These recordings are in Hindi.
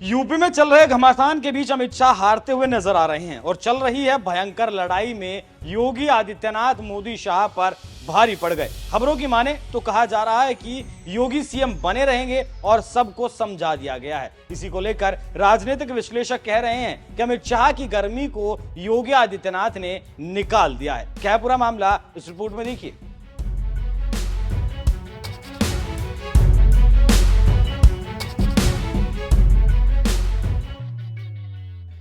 यूपी में चल रहे घमासान के बीच अमित शाह हारते हुए नजर आ रहे हैं और चल रही है भयंकर लड़ाई में योगी आदित्यनाथ मोदी शाह पर भारी पड़ गए। खबरों की माने तो कहा जा रहा है कि योगी सीएम बने रहेंगे और सबको समझा दिया गया है। इसी को लेकर राजनीतिक विश्लेषक कह रहे हैं कि अमित शाह की गर्मी को योगी आदित्यनाथ ने निकाल दिया है। क्या है पूरा मामला, इस रिपोर्ट में देखिए।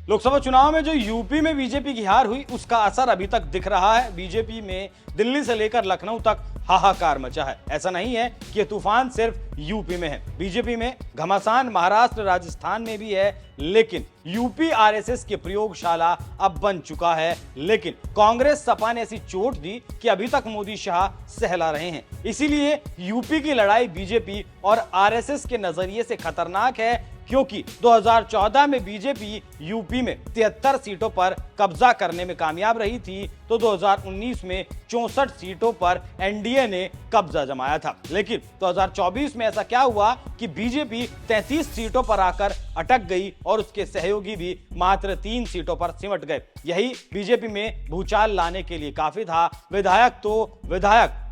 लोकसभा चुनाव में जो यूपी में बीजेपी की हार हुई उसका असर अभी तक दिख रहा है। बीजेपी में दिल्ली से लेकर लखनऊ तक हाहाकार मचा है। ऐसा नहीं है कि यह तूफान सिर्फ यूपी में है। बीजेपी में घमासान महाराष्ट्र राजस्थान में भी है, लेकिन यूपी आरएसएस की प्रयोगशाला अब बन चुका है। लेकिन कांग्रेस सपा ने ऐसी चोट दी कि अभी तक मोदी शाह सहला रहे हैं। इसीलिए यूपी की लड़ाई बीजेपी और आरएसएस के नजरिए से खतरनाक है, क्योंकि 2014 में बीजेपी यूपी में 73 सीटों पर कब्जा करने में कामयाब रही थी, तो 2019 में 64 सीटों पर एनडीए ने कब्जा जमाया था। लेकिन 2024 में ऐसा क्या हुआ कि बीजेपी 33 सीटों पर आकर अटक गई और उसके सहयोगी भी मात्र 3 सीटों पर सिमट गए। यही बीजेपी में भूचाल लाने के लिए काफी था। विधायक,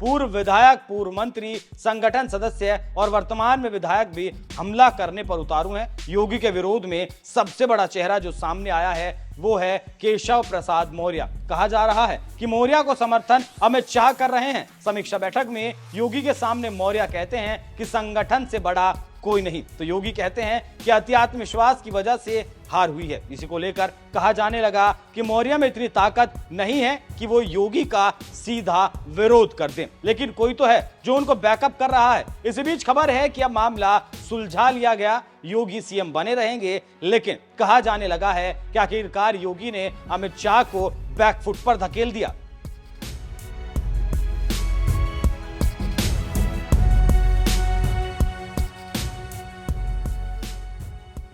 पूर्व मंत्री, संगठन सदस्य और वर्तमान में विधायक भी हमला करने पर उतारू हैं। योगी के विरोध में सबसे बड़ा चेहरा जो सामने आया है वो है केशव प्रसाद मौर्य। कहा जा रहा है कि मौर्य को समर्थन अमित शाह कर रहे हैं। समीक्षा बैठक में योगी के सामने मौर्य कहते हैं कि संगठन से बड़ा कोई नहीं, तो योगी कहते हैं कि अति आत्मविश्वास की वजह से हार हुई है। इसी को लेकर कहा जाने लगा कि मौर्य में इतनी ताकत नहीं है कि वो योगी का सीधा विरोध कर दें, लेकिन कोई तो है जो उनको बैकअप कर रहा है। इसी बीच खबर है कि अब मामला सुलझा लिया गया, योगी सीएम बने रहेंगे। लेकिन कहा जाने लगा है कि आखिरकार योगी ने अमित शाह को बैकफुट पर धकेल दिया।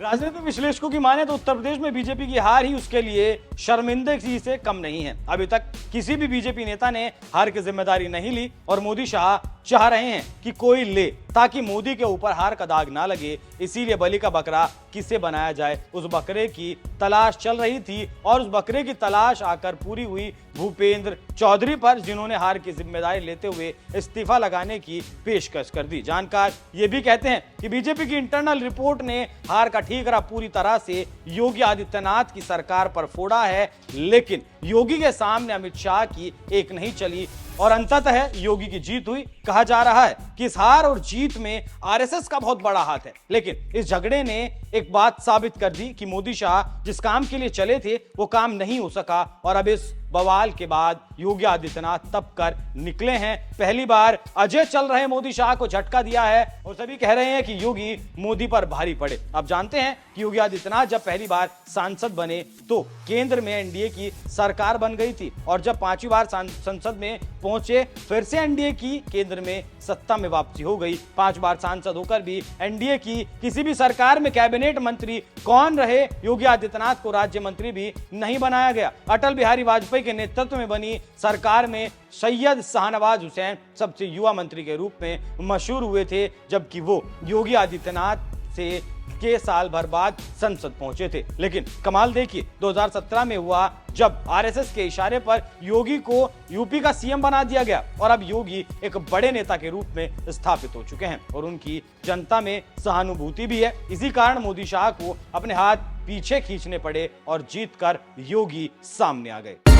राजनीतिक विश्लेषकों की माने तो उत्तर प्रदेश में बीजेपी की हार ही उसके लिए शर्मिंदगी से कम नहीं है। अभी तक किसी भी बीजेपी नेता ने हार की जिम्मेदारी नहीं ली और मोदी शाह चाह रहे हैं कि कोई ले, ताकि मोदी के ऊपर हार का दाग ना लगे। इसीलिए बलि का बकरा किसे बनाया जाए, उस बकरे की तलाश चल रही थी और उस बकरे की तलाश आकर पूरी हुई भूपेंद्र चौधरी पर, जिन्होंने हार की जिम्मेदारी लेते हुए इस्तीफा लगाने की पेशकश कर दी। जानकार ये भी कहते हैं कि बीजेपी की इंटरनल रिपोर्ट ने हार का ठीकरा पूरी तरह से योगी आदित्यनाथ की सरकार पर फोड़ा है। लेकिन योगी के सामने अमित शाह की एक नहीं चली और अंततः योगी की जीत हुई। कहा जा रहा है कि इस हार और जीत में आरएसएस का बहुत बड़ा हाथ है। लेकिन इस झगड़े ने एक बात साबित कर दी कि मोदी शाह जिस काम के लिए चले थे वो काम नहीं हो सका और अब इस बवाल के बाद योगी आदित्यनाथ तब कर निकले हैं। पहली बार अजय चल रहे मोदी शाह को झटका दिया है और सभी कह रहे हैं कि योगी मोदी पर भारी पड़े। अब जानते हैं कि योगी आदित्यनाथ जब पहली बार सांसद बने तो केंद्र में एनडीए की सरकार बन गई थी और जब 5वीं बार संसद में पहुंचे फिर से एनडीए की केंद्र में सत्ता में वापसी हो गई। 5 बार सांसद होकर भी एनडीए की किसी भी सरकार में कैबिनेट मंत्री कौन रहे, योगी आदित्यनाथ को राज्य मंत्री भी नहीं बनाया गया। अटल बिहारी वाजपेयी के नेतृत्व में बनी सरकार में सैयद शाहनवाज हुसैन सबसे युवा मंत्री के रूप में मशहूर हुए थे, जबकि वो योगी आदित्यनाथ से के साल भर बाद संसद पहुंचे थे। लेकिन कमाल देखिए 2017 में हुआ जब आरएसएस के इशारे पर योगी को यूपी का सीएम बना दिया गया और अब योगी एक बड़े नेता के रूप में स्थापित हो चुके हैं और उनकी जनता में सहानुभूति भी है। इसी कारण मोदी शाह को अपने हाथ पीछे खींचने पड़े और जीतकर योगी सामने आ गए।